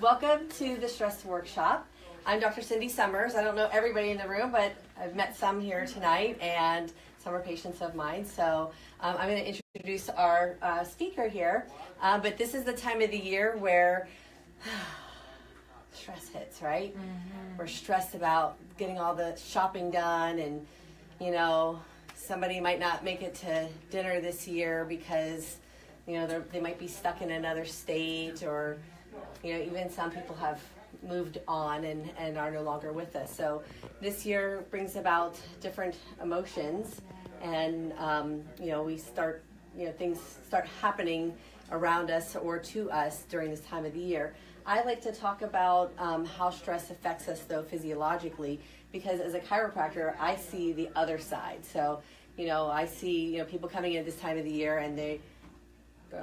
Welcome to the Stress Workshop. I'm Dr. Cindy Summers. I don't know everybody in the room, but I've met some here tonight, and some are patients of mine. So I'm going to introduce our speaker here. But this is the time of the year where stress hits, right? Mm-hmm. We're stressed about getting all the shopping done, and, somebody might not make it to dinner this year because, they might be stuck in another state, or even some people have moved on and are no longer with us. So this year brings about different emotions, and we start, things start happening around us or to us during this time of the year. I like to talk about how stress affects us, though, physiologically, because as a chiropractor, I see the other side. So, I see, people coming in this time of the year, and they're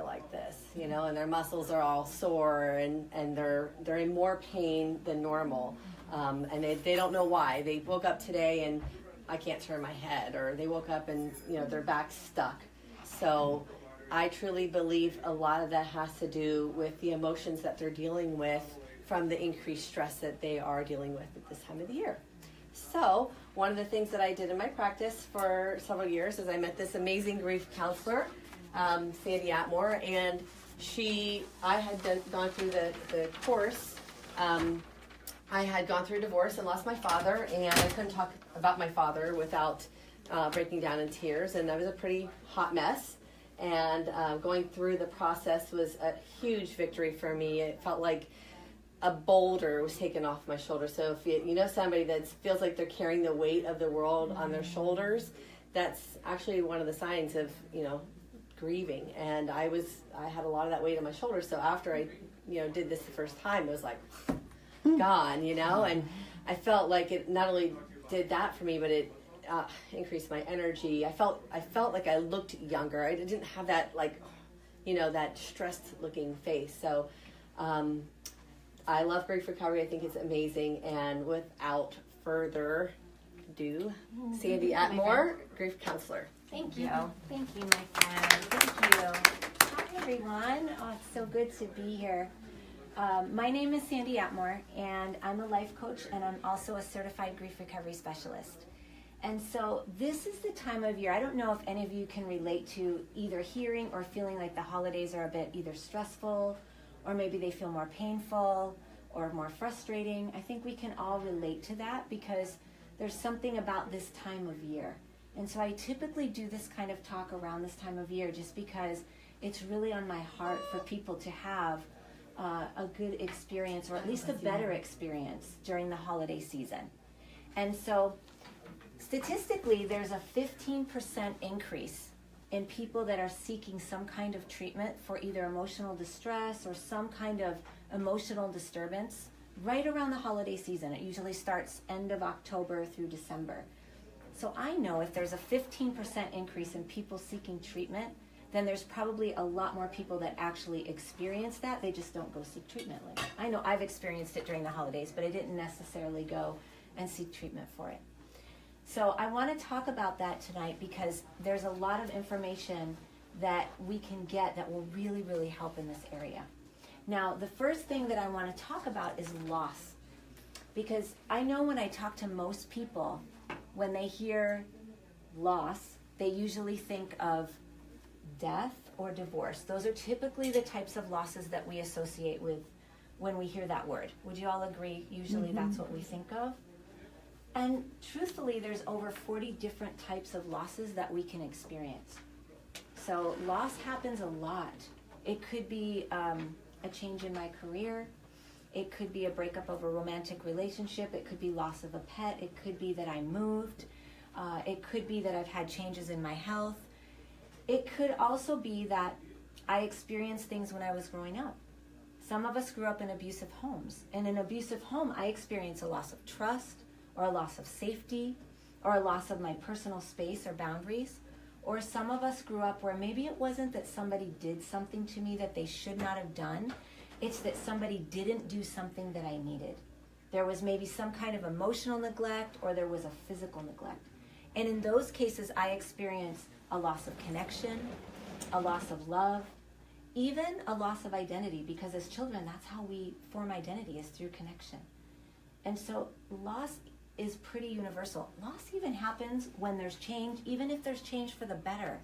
like this, and their muscles are all sore, and they're in more pain than normal, and they don't know why. They woke up today and I can't turn my head, or they woke up and their back's stuck. So I truly believe a lot of that has to do with the emotions that they're dealing with from the increased stress that they are dealing with at this time of the year. So one of the things that I did in my practice for several years is I met this amazing grief counselor, Sandy Atmore, and I had gone through the course. I had gone through a divorce and lost my father, and I couldn't talk about my father without breaking down in tears, and that was a pretty hot mess. And going through the process was a huge victory for me. It felt like a boulder was taken off my shoulder. So if you know somebody that feels like they're carrying the weight of the world on their shoulders, that's actually one of the signs of, grieving. And I had a lot of that weight on my shoulders. So after I, did this the first time, it was like gone, and I felt like it not only did that for me, but it increased my energy. I felt like I looked younger. I didn't have that that stressed looking face. So I love grief recovery. I think it's amazing. And without further ado, Sandy Atmore, grief counselor. Thank you. Thank you, my friend. Thank you. Hi, everyone. Oh, it's so good to be here. My name is Sandy Atmore, and I'm a life coach, and I'm also a certified grief recovery specialist. And so this is the time of year. I don't know if any of you can relate to either hearing or feeling like the holidays are a bit either stressful, or maybe they feel more painful or more frustrating. I think we can all relate to that because there's something about this time of year. And so I typically do this kind of talk around this time of year just because it's really on my heart for people to have a good experience, or at least a better experience during the holiday season. And so statistically, there's a 15% increase in people that are seeking some kind of treatment for either emotional distress or some kind of emotional disturbance right around the holiday season. It usually starts end of October through December. So I know if there's a 15% increase in people seeking treatment, then there's probably a lot more people that actually experience that. They just don't go seek treatment later. I know I've experienced it during the holidays, but I didn't necessarily go and seek treatment for it. So I want to talk about that tonight because there's a lot of information that we can get that will really, really help in this area. Now, the first thing that I want to talk about is loss. Because I know when I talk to most people, when they hear loss, they usually think of death or divorce. Those are typically the types of losses that we associate with when we hear that word. Would you all agree? Usually that's what we think of. And truthfully, there's over 40 different types of losses that we can experience. So loss happens a lot. It could be a change in my career. It could be a breakup of a romantic relationship. It could be loss of a pet. It could be that I moved. It could be that I've had changes in my health. It could also be that I experienced things when I was growing up. Some of us grew up in abusive homes. In an abusive home, I experienced a loss of trust, or a loss of safety, or a loss of my personal space or boundaries. Or some of us grew up where maybe it wasn't that somebody did something to me that they should not have done. It's that somebody didn't do something that I needed. There was maybe some kind of emotional neglect, or there was a physical neglect. And in those cases, I experienced a loss of connection, a loss of love, even a loss of identity, because as children, that's how we form identity, is through connection. And so loss is pretty universal. Loss even happens when there's change, even if there's change for the better.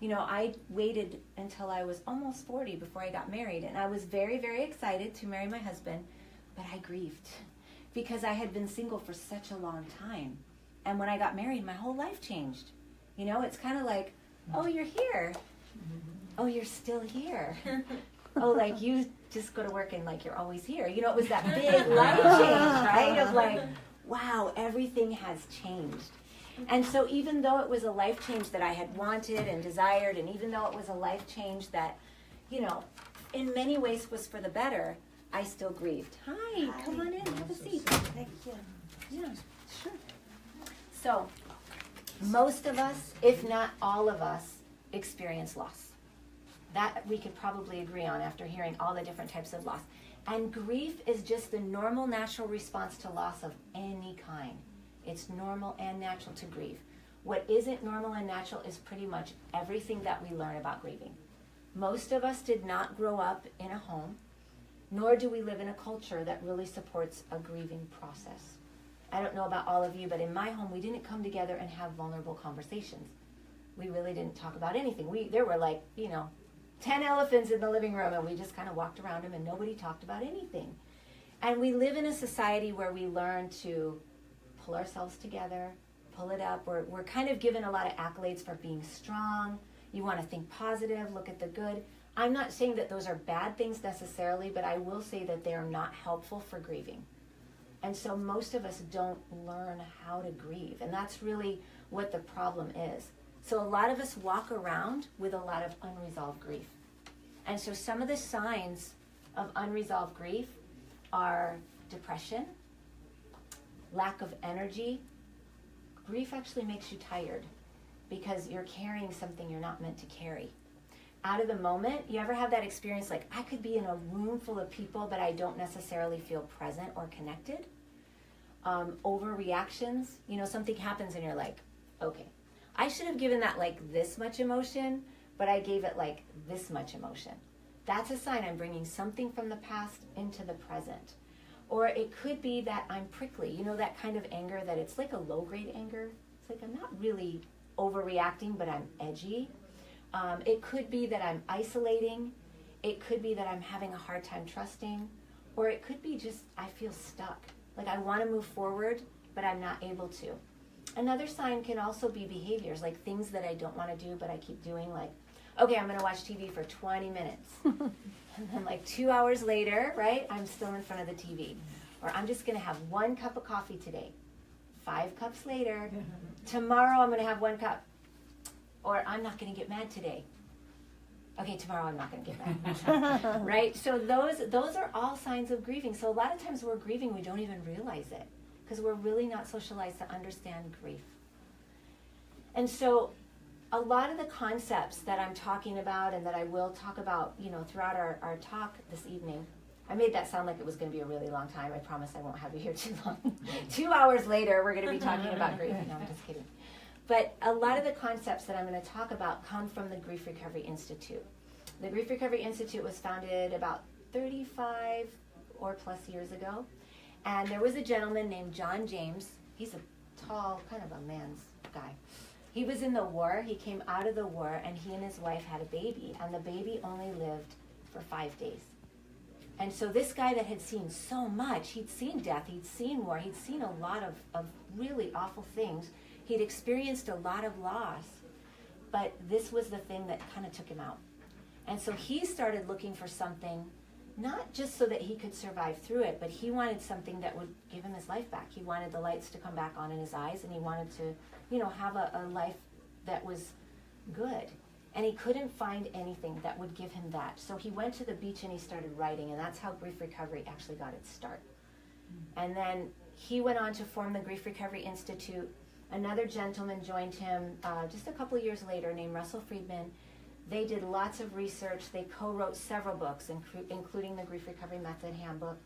You know, I waited until I was almost 40 before I got married, and I was very, very excited to marry my husband, but I grieved because I had been single for such a long time. And when I got married, my whole life changed. You know, it's kind of like, oh, you're here. Oh, you're still here. Oh, like you just go to work and like you're always here. You know, it was that big life change, right? Of like, wow, everything has changed. And so even though it was a life change that I had wanted and desired, and even though it was a life change that, you know, in many ways was for the better, I still grieved. Hi, come on in, have a seat. Thank you. Yeah, sure. So most of us, if not all of us, experience loss. That we could probably agree on after hearing all the different types of loss. And grief is just the normal, natural response to loss of any kind. It's normal and natural to grieve. What isn't normal and natural is pretty much everything that we learn about grieving. Most of us did not grow up in a home, nor do we live in a culture that really supports a grieving process. I don't know about all of you, but in my home, we didn't come together and have vulnerable conversations. We really didn't talk about anything. There were like, 10 elephants in the living room, and we just kind of walked around them and nobody talked about anything. And we live in a society where we learn to pull ourselves together, pull it up. We're kind of given a lot of accolades for being strong. You want to think positive, look at the good. I'm not saying that those are bad things necessarily, but I will say that they are not helpful for grieving. And so most of us don't learn how to grieve, and that's really what the problem is. So a lot of us walk around with a lot of unresolved grief. And so some of the signs of unresolved grief are depression, lack of energy. Grief actually makes you tired because you're carrying something you're not meant to carry. Out of the moment, you ever have that experience like, I could be in a room full of people, but I don't necessarily feel present or connected? Overreactions, something happens and you're like, okay, I should have given that like this much emotion, but I gave it like this much emotion. That's a sign I'm bringing something from the past into the present. Or it could be that I'm prickly, that kind of anger that it's like a low-grade anger. It's like I'm not really overreacting, but I'm edgy. It could be that I'm isolating. It could be that I'm having a hard time trusting. Or it could be just I feel stuck. Like I want to move forward, but I'm not able to. Another sign can also be behaviors, like things that I don't want to do, but I keep doing, like, okay, I'm going to watch TV for 20 minutes. And then like 2 hours later, right, I'm still in front of the TV. Or I'm just going to have 1 cup of coffee today. 5 cups later, tomorrow I'm going to have 1 cup. Or I'm not going to get mad today. Okay, tomorrow I'm not going to get mad. Right? So those are all signs of grieving. So a lot of times we're grieving, we don't even realize it, because we're really not socialized to understand grief. And so a lot of the concepts that I'm talking about and that I will talk about, throughout our talk this evening, I made that sound like it was going to be a really long time. I promise I won't have you here too long. 2 hours later, we're going to be talking about grief. No, I'm just kidding. But a lot of the concepts that I'm going to talk about come from the Grief Recovery Institute. The Grief Recovery Institute was founded about 35 or plus years ago. And there was a gentleman named John James. He's a tall, kind of a man's guy. He was in the war. He came out of the war, and he and his wife had a baby. And the baby only lived for 5 days. And so this guy that had seen so much, he'd seen death, he'd seen war, he'd seen a lot of really awful things. He'd experienced a lot of loss. But this was the thing that kind of took him out. And so he started looking for something, not just so that he could survive through it, but he wanted something that would give him his life back. He wanted the lights to come back on in his eyes, and he wanted to, have a life that was good. And he couldn't find anything that would give him that. So he went to the beach and he started writing, and that's how Grief Recovery actually got its start. And then he went on to form the Grief Recovery Institute. Another gentleman joined him just a couple years later named Russell Friedman. They did lots of research. They co-wrote several books, including the Grief Recovery Method Handbook.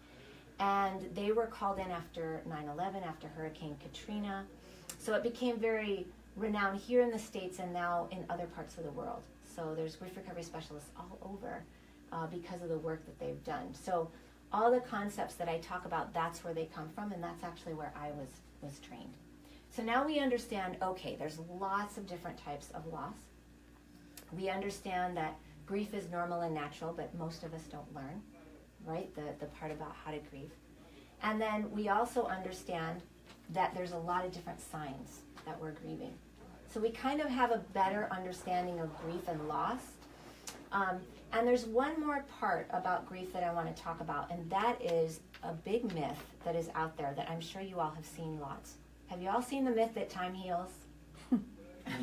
And they were called in after 9/11, after Hurricane Katrina. So it became very renowned here in the States and now in other parts of the world. So there's grief recovery specialists all over because of the work that they've done. So all the concepts that I talk about, that's where they come from, and that's actually where I was trained. So now we understand, okay, there's lots of different types of loss. We understand that grief is normal and natural, but most of us don't learn, right? The part about how to grieve. And then we also understand that there's a lot of different signs that we're grieving. So we kind of have a better understanding of grief and loss. And there's one more part about grief that I want to talk about, and that is a big myth that is out there that I'm sure you all have seen lots. Have you all seen the myth that time heals?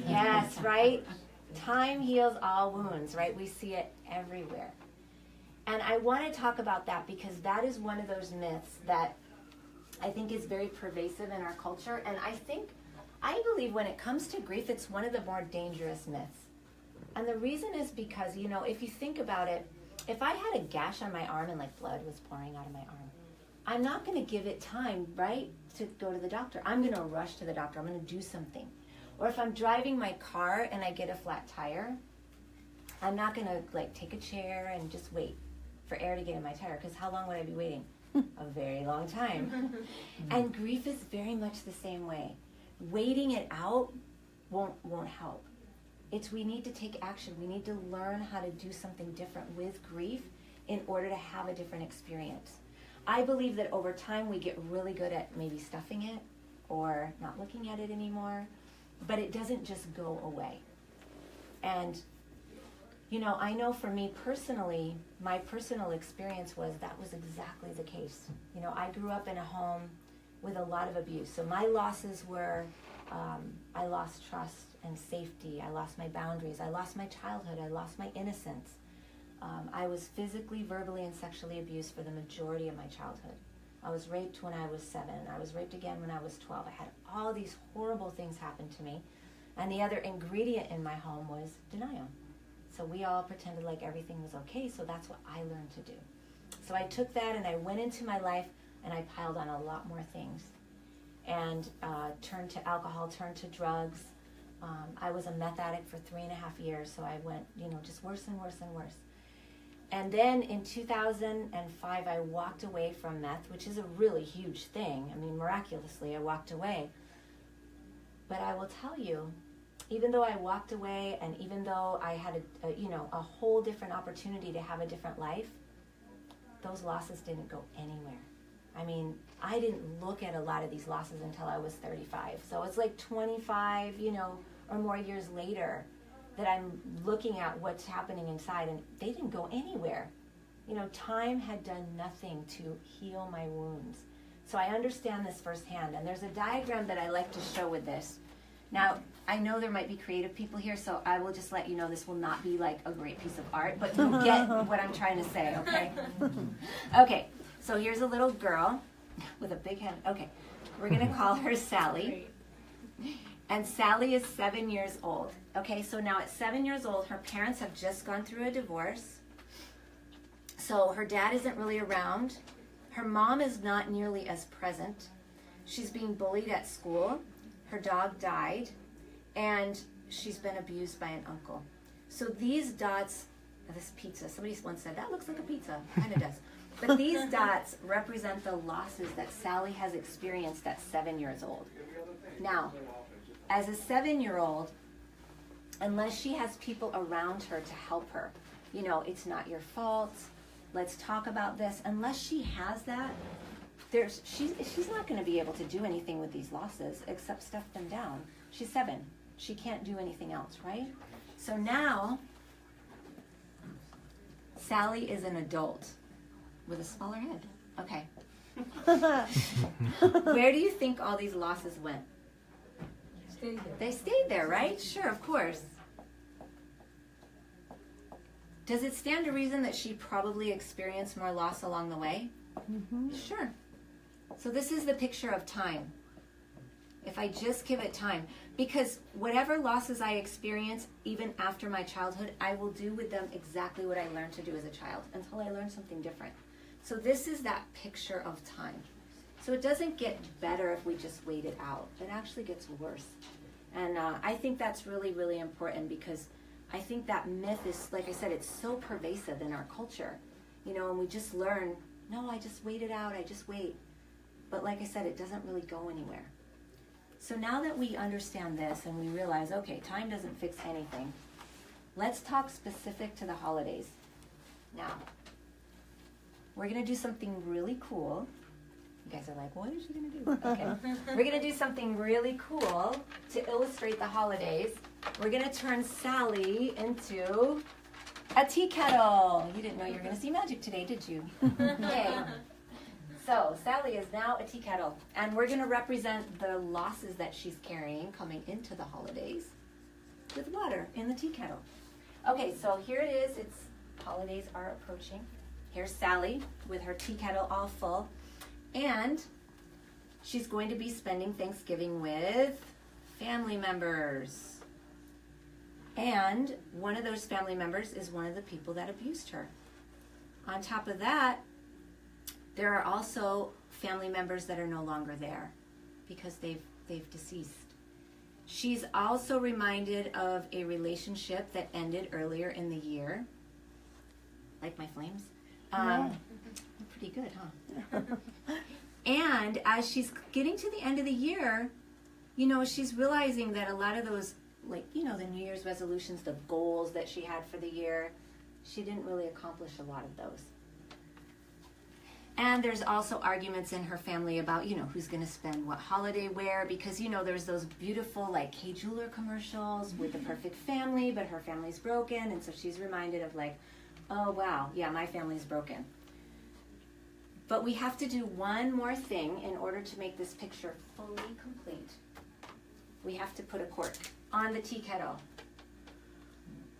Yes, right? Time heals all wounds, right? We see it everywhere. And I want to talk about that because that is one of those myths that I think is very pervasive in our culture. And I believe when it comes to grief, it's one of the more dangerous myths. And the reason is because, you know, if you think about it, if I had a gash on my arm and like blood was pouring out of my arm, I'm not going to give it time, right, to go to the doctor. I'm going to rush to the doctor. I'm going to do something. Or if I'm driving my car and I get a flat tire, I'm not going to like take a chair and just wait for air to get in my tire, because how long would I be waiting? A very long time. And grief is very much the same way. Waiting it out won't help. We need to take action. We need to learn how to do something different with grief in order to have a different experience. I believe that over time we get really good at maybe stuffing it or not looking at it anymore, but it doesn't just go away. And, you know, I know for me personally, my personal experience was that was exactly the case. You know, I grew up in a home with a lot of abuse. So my losses were, I lost trust and safety. I lost my boundaries. I lost my childhood. I lost my innocence. I was physically, verbally, and sexually abused for the majority of my childhood. I was raped when I was 7. I was raped again when I was 12. I had all these horrible things happen to me. And the other ingredient in my home was denial. So we all pretended like everything was okay, so that's what I learned to do. So I took that and I went into my life and I piled on a lot more things. And turned to alcohol, turned to drugs. I was a meth addict for 3.5 years, so I went, you know, just worse and worse and worse. And then in 2005, I walked away from meth, which is a really huge thing. I mean, miraculously, I walked away. But I will tell you, even though I walked away and even though I had a whole different opportunity to have a different life, those losses didn't go anywhere. I mean, I didn't look at a lot of these losses until I was 35. So it's like 25, or more years later that I'm looking at what's happening inside, and they didn't go anywhere. Time had done nothing to heal my wounds. So I understand this firsthand, and there's a diagram that I like to show with this. Now, I know there might be creative people here, so I will just let you know this will not be like a great piece of art, but you'll get what I'm trying to say, okay? Okay, so here's a little girl with a big head. Okay, we're going to call her Sally. And Sally is 7 years old. Okay, so now at 7 years old, her parents have just gone through a divorce. So her dad isn't really around. Her mom is not nearly as present. She's being bullied at school. Her dog died. And she's been abused by an uncle. So these dots, this pizza, somebody once said, that looks like a pizza. Kind of does. But these dots represent the losses that Sally has experienced at 7 years old. Now, as a 7-year-old, unless she has people around her to help her, it's not your fault, let's talk about this. Unless she has that, she's not going to be able to do anything with these losses except stuff them down. She's 7. She can't do anything else, right? So now, Sally is an adult with a smaller head. Okay. Where do you think all these losses went? They stayed there, right? Sure, of course. Does it stand to reason that she probably experienced more loss along the way? Mm-hmm. Sure. So this is the picture of time. If I just give it time. Because whatever losses I experience, even after my childhood, I will do with them exactly what I learned to do as a child until I learn something different. So this is that picture of time. So it doesn't get better if we just wait it out. It actually gets worse. And I think that's really, really important because I think that myth is, like I said, it's so pervasive in our culture, and we just learn, no, I just wait it out, I just wait. But like I said, it doesn't really go anywhere. So now that we understand this and we realize, okay, time doesn't fix anything, let's talk specific to the holidays. Now, we're going to do something really cool. You guys are like, what is she going to do? Okay. We're going to do something really cool to illustrate the holidays. We're going to turn Sally into a tea kettle. You didn't know you were going to see magic today, did you? Okay. So Sally is now a tea kettle, and we're going to represent the losses that she's carrying coming into the holidays with water in the tea kettle. Okay, so here it is. Holidays are approaching. Here's Sally with her tea kettle all full, and she's going to be spending Thanksgiving with family members. And one of those family members is one of the people that abused her. On top of that, there are also family members that are no longer there because they've deceased. She's also reminded of a relationship that ended earlier in the year. Like my flames. Pretty good, huh? And as she's getting to the end of the year, she's realizing that a lot of those, the New Year's resolutions, the goals that she had for the year, she didn't really accomplish a lot of those. And there's also arguments in her family about, who's going to spend what holiday where, because, there's those beautiful, Kay Jeweler commercials with the perfect family, but her family's broken, and so she's reminded of, oh, wow, yeah, my family's broken. But we have to do one more thing in order to make this picture fully complete. We have to put a cork on the tea kettle.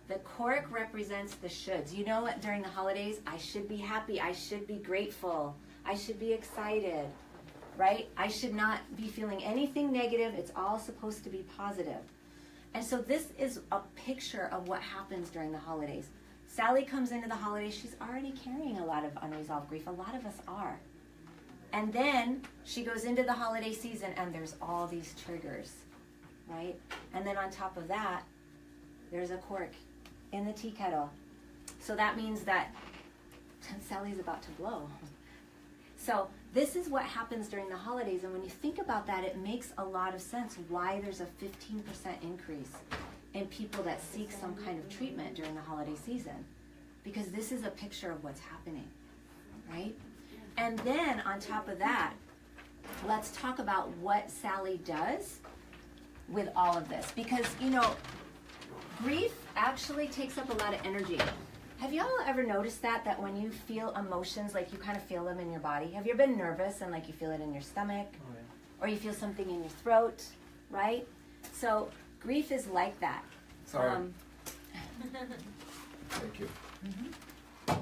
The cork represents the shoulds. During the holidays, I should be happy. I should be grateful. I should be excited, right? I should not be feeling anything negative. It's all supposed to be positive. And so this is a picture of what happens during the holidays. Sally comes into the holidays. She's already carrying a lot of unresolved grief. A lot of us are. And then she goes into the holiday season, and there's all these triggers, right? And then on top of that, there's a cork in the tea kettle. So that means that Sally's about to blow. So this is what happens during the holidays. And when you think about that, it makes a lot of sense why there's a 15% increase in people that seek some kind of treatment during the holiday season. Because this is a picture of what's happening, right? And then on top of that, let's talk about what Sally does with all of this. Because, grief actually takes up a lot of energy. Have y'all ever noticed that when you feel emotions, you kind of feel them in your body? Have you ever been nervous and you feel it in your stomach? Oh, yeah. Or you feel something in your throat, right? So grief is like that. Sorry. Thank you. Mm-hmm.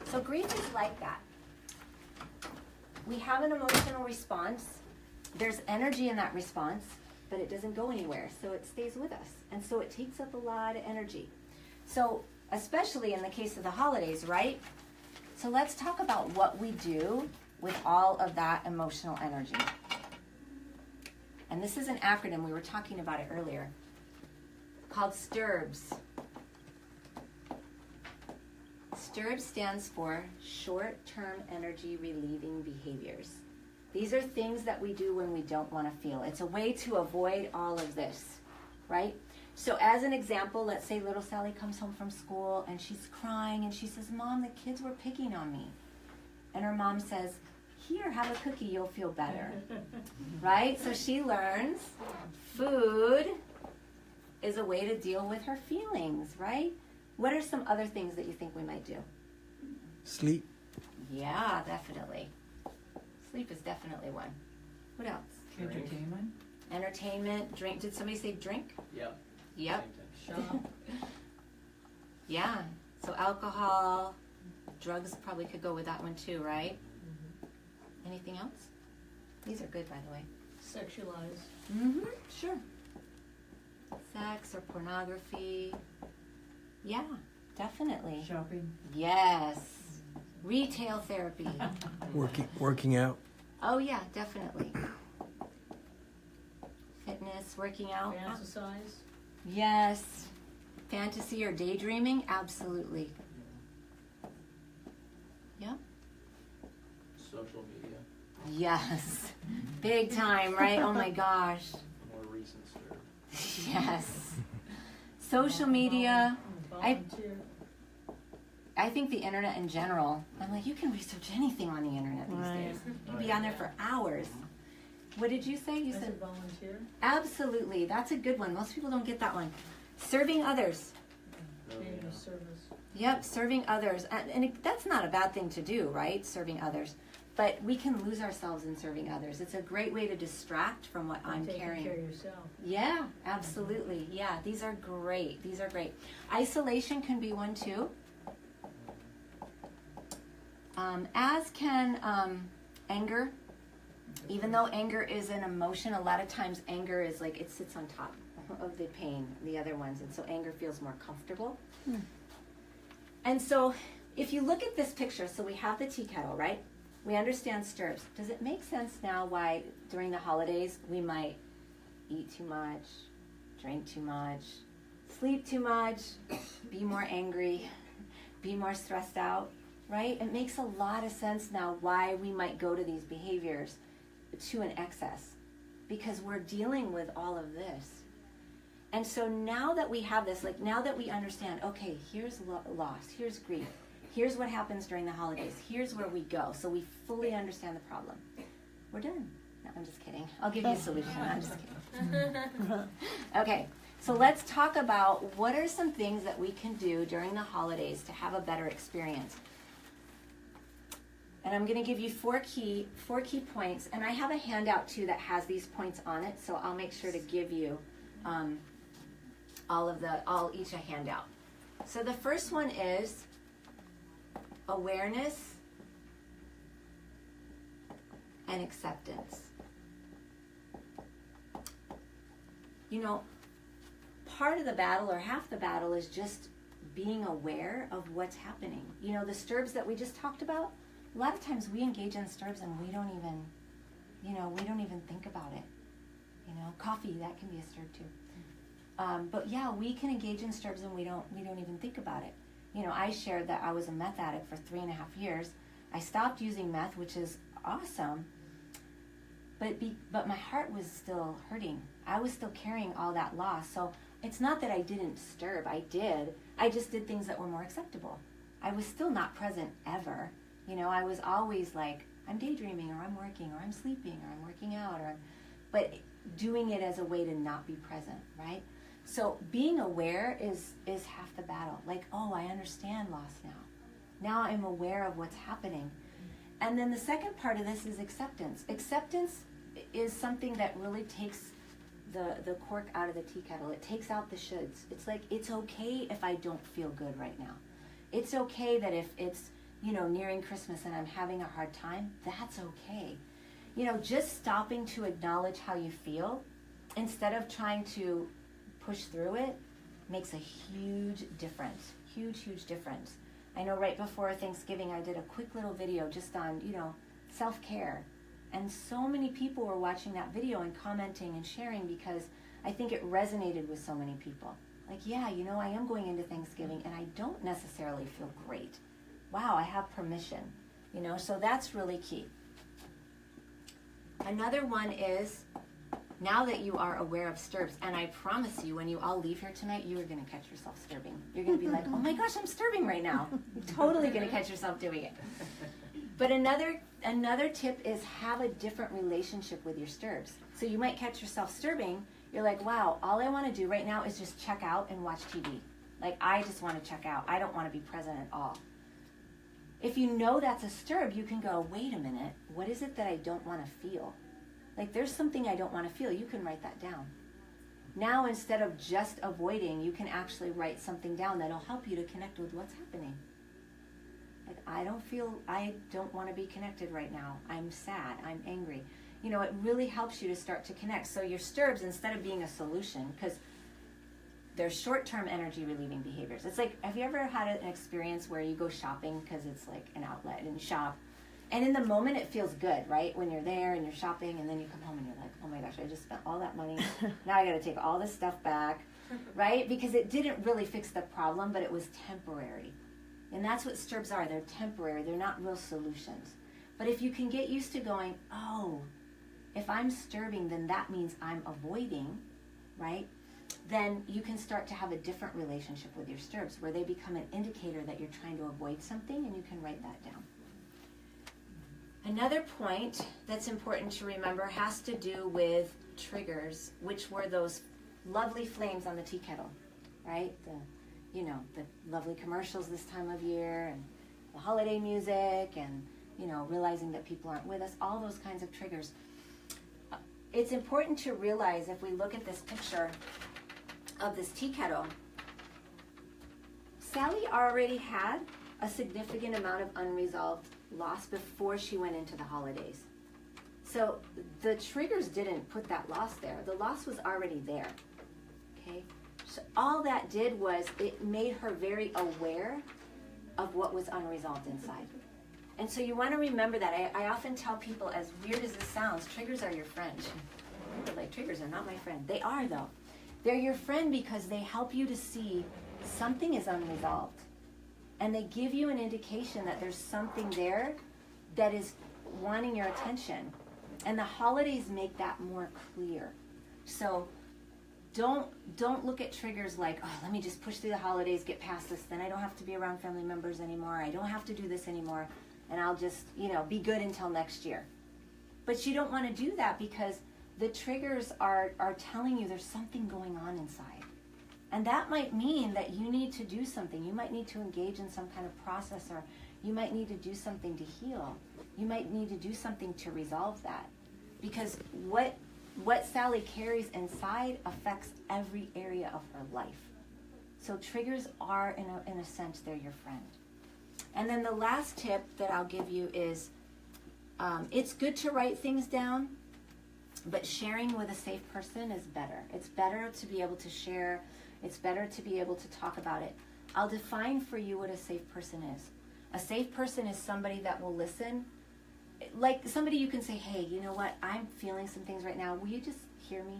So grief is like that. We have an emotional response. There's energy in that response, but it doesn't go anywhere, so it stays with us. And so it takes up a lot of energy. So especially in the case of the holidays, right? So let's talk about what we do with all of that emotional energy. And this is an acronym, we were talking about it earlier, called STIRBS. STIRBS stands for Short-Term Energy Relieving Behaviors. These are things that we do when we don't want to feel. It's a way to avoid all of this, right? So as an example, let's say little Sally comes home from school and she's crying and she says, Mom, the kids were picking on me. And her mom says, here, have a cookie, you'll feel better, right? So she learns food is a way to deal with her feelings, right? What are some other things that you think we might do? Sleep. Yeah, definitely. Sleep is definitely one. What else? Entertainment. Entertainment, drink. Did somebody say drink? Yep. Yep. Shop. Yeah. So alcohol, drugs probably could go with that one too, right? Mm-hmm. Anything else? These are good, by the way. Sexualize. Mm-hmm. Sure. Sex or pornography. Yeah, definitely. Shopping. Yes. Retail therapy. Working out. Oh yeah, definitely. Fitness. fitness, working out. Fantasize? Yes. Fantasy or daydreaming? Absolutely. Yeah. Social media. Yes. Big time, right? Oh my gosh. More recent stuff. Yes. Social media. Volunteer. I think the internet in general, I'm like, you can research anything on the internet these days. You can be on there for hours. What did you say? You I said said volunteer. absolutely. That's a good one. Most people don't get that one. Serving others. Being of service. Yep, serving others. And that's not a bad thing to do, right? Serving others. But we can lose ourselves in serving others. It's a great way to distract from what I'm Taking carrying. care of yourself. Yeah, absolutely. Yeah, these are great. These are great. Isolation can be one too. As can anger. Even though anger is an emotion, a lot of times anger is like it sits on top of the pain, the other ones, and so anger feels more comfortable. And so if you look at this picture, so we have the tea kettle, right? We understand stirs. Does it make sense now why during the holidays we might eat too much, drink too much, sleep too much, be more angry, be more stressed out, right? It makes a lot of sense now why we might go to these behaviors to an excess, because we're dealing with all of this. And so now that we have this, like now that we understand, okay, here's loss, here's grief, here's what happens during the holidays, here's where we go, so we fully understand the problem. We're done. No, I'm just kidding. I'll give you a solution. I'm just kidding. Okay, so let's talk about what are some things that we can do during the holidays to have a better experience. And I'm going to give you four key points, and I have a handout too that has these points on it, so I'll make sure to give you each a handout. So the first one is awareness and acceptance. You know, part of the battle or half the battle is just being aware of what's happening. You know, the stirs that we just talked about, a lot of times we engage in stirs and we don't even think about it. You know, coffee, that can be a stir too. But yeah, we can engage in stirs and we don't even think about it. You know, I shared that I was a meth addict for 3.5 years. I stopped using meth, which is awesome. But my heart was still hurting. I was still carrying all that loss. So it's not that I didn't stir. I did. I just did things that were more acceptable. I was still not present ever. You know, I was always like, I'm daydreaming, or I'm working, or I'm sleeping, or I'm working out, but doing it as a way to not be present, right? So being aware is half the battle. Like, oh, I understand loss now. Now I'm aware of what's happening. And then the second part of this is acceptance. Acceptance is something that really takes the cork out of the tea kettle. It takes out the shoulds. It's like, it's okay if I don't feel good right now. It's okay that if it's, you know, nearing Christmas and I'm having a hard time, that's okay. You know, just stopping to acknowledge how you feel instead of trying to push through it makes a huge difference. Huge difference. I know right before Thanksgiving I did a quick little video just on, you know, self-care. And so many people were watching that video and commenting and sharing because I think it resonated with so many people. Like, yeah, you know, I am going into Thanksgiving and I don't necessarily feel great. Wow, I have permission, you know, so that's really key. Another one is, now that you are aware of stirs, and I promise you, when you all leave here tonight, you are going to catch yourself stirbing. You're going to be like, oh my gosh, I'm stirbing right now. You're totally going to catch yourself doing it. But another tip is have a different relationship with your stirs. So you might catch yourself stirbing. You're like, wow, all I want to do right now is just check out and watch TV. Like, I just want to check out. I don't want to be present at all. If you know that's a stirb, you can go, wait a minute, what is it that I don't want to feel? Like, there's something I don't want to feel. You can write that down. Now, instead of just avoiding, you can actually write something down that'll help you to connect with what's happening. Like, I don't want to be connected right now. I'm sad. I'm angry. You know, it really helps you to start to connect. So your stirbs, instead of being a solution, because they're short-term energy relieving behaviors. It's like, have you ever had an experience where you go shopping because it's like an outlet and you shop And in the moment, it feels good, right? When you're there and you're shopping, and then you come home and you're like, oh my gosh, I just spent all that money. Now I got to take all this stuff back, right? Because it didn't really fix the problem, but it was temporary. And that's what STIRBs are. They're temporary. They're not real solutions. But if you can get used to going, oh, if I'm STIRBing, then that means I'm avoiding, right? Then you can start to have a different relationship with your STIRBs, where they become an indicator that you're trying to avoid something, and you can write that down. Another point that's important to remember has to do with triggers, which were those lovely flames on the tea kettle, right? The lovely commercials this time of year, and the holiday music, and, realizing that people aren't with us, all those kinds of triggers. It's important to realize, if we look at this picture of this tea kettle, Sally already had a significant amount of unresolved loss before she went into the holidays. So the triggers didn't put that loss there. The loss was already there. Okay? So all that did was it made her very aware of what was unresolved inside. And so you want to remember that. I often tell people, as weird as this sounds, triggers are your friend. People are like, triggers are not my friend. They are, though. They're your friend because they help you to see something is unresolved. And they give you an indication that there's something there that is wanting your attention. And the holidays make that more clear. So don't look at triggers like, oh, let me just push through the holidays, get past this, then I don't have to be around family members anymore. I don't have to do this anymore. And I'll just, be good until next year. But you don't want to do that, because the triggers are telling you there's something going on inside. And that might mean that you need to do something. You might need to engage in some kind of process, or you might need to do something to heal. You might need to do something to resolve that. Because what Sally carries inside affects every area of her life. So triggers are, in a sense, they're your friend. And then the last tip that I'll give you is, it's good to write things down, but sharing with a safe person is better. It's better to be able to share. It's better to be able to talk about it. I'll define for you what a safe person is. A safe person is somebody that will listen. Like somebody you can say, hey, you know what? I'm feeling some things right now. Will you just hear me?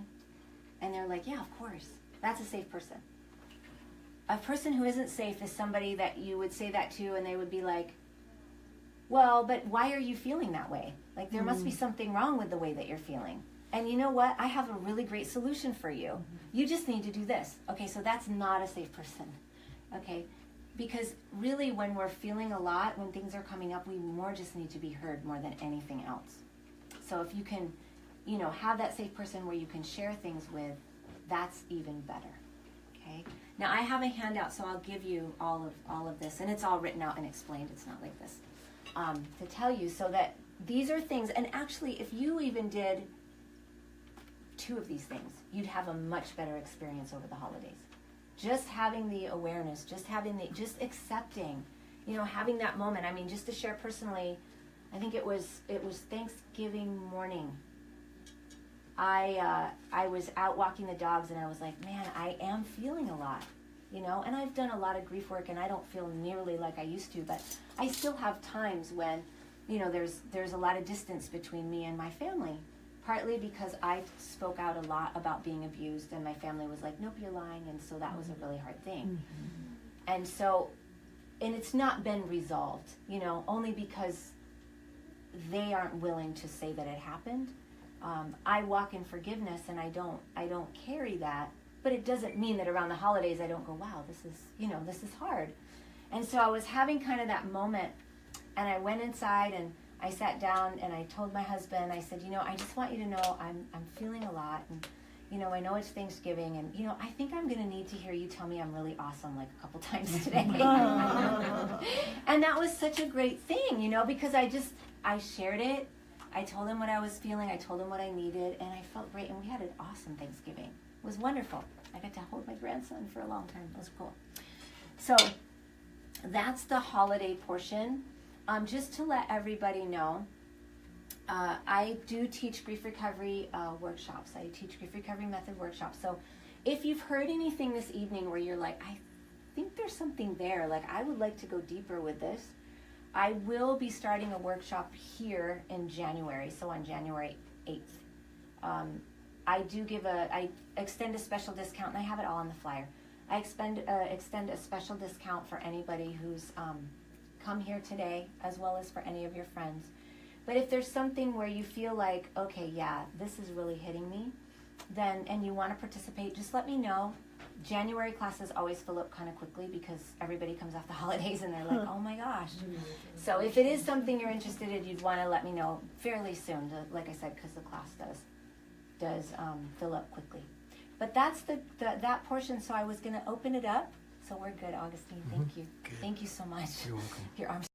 And they're like, yeah, of course. That's a safe person. A person who isn't safe is somebody that you would say that to, and they would be like, well, but why are you feeling that way? Like, there must be something wrong with the way that you're feeling. And you know what? I have a really great solution for you. You just need to do this. Okay, so that's not a safe person. Okay? Because really, when we're feeling a lot, when things are coming up, we more just need to be heard more than anything else. So if you can, have that safe person where you can share things with, that's even better. Okay? Now, I have a handout, so I'll give you all of this, and it's all written out and explained. It's not like this, to tell you, so that these are things. And actually, if you even did 2 of these things, you'd have a much better experience over the holidays. Just having the awareness, just accepting, having that moment. I mean, just to share personally, I think it was Thanksgiving morning. I was out walking the dogs, and I was like, man, I am feeling a lot, and I've done a lot of grief work, and I don't feel nearly like I used to, but I still have times when, there's a lot of distance between me and my family, partly because I spoke out a lot about being abused, and my family was like, nope, you're lying, and so that was a really hard thing. And so, and it's not been resolved, only because they aren't willing to say that it happened. I walk in forgiveness, and I don't carry that, but it doesn't mean that around the holidays I don't go, wow, this is hard. And so I was having kind of that moment, and I went inside and I sat down and I told my husband, I said, I just want you to know I'm feeling a lot, and I know it's Thanksgiving, and I think I'm going to need to hear you tell me I'm really awesome like a couple times today. And that was such a great thing, because I shared it. I told him what I was feeling. I told him what I needed, and I felt great. And we had an awesome Thanksgiving. It was wonderful. I got to hold my grandson for a long time. It was cool. So that's the holiday portion. Just to let everybody know, I do teach grief recovery workshops. I teach grief recovery method workshops. So if you've heard anything this evening where you're like, I think there's something there, like I would like to go deeper with this, I will be starting a workshop here in January, so on January 8th. I extend a special discount, and I have it all on the flyer. I extend a special discount for anybody who's come here today, as well as for any of your friends. But if there's something where you feel like, okay, yeah, this is really hitting me, then, and you want to participate, just let me know. January classes always fill up kind of quickly because everybody comes off the holidays and they're like, oh my gosh. So if it is something you're interested in, you'd want to let me know fairly soon, like I said, because the class does fill up quickly. But that's that portion, so I was going to open it up. So we're good, Augustine. Thank you. Good. Thank you so much. You're welcome. Your arms.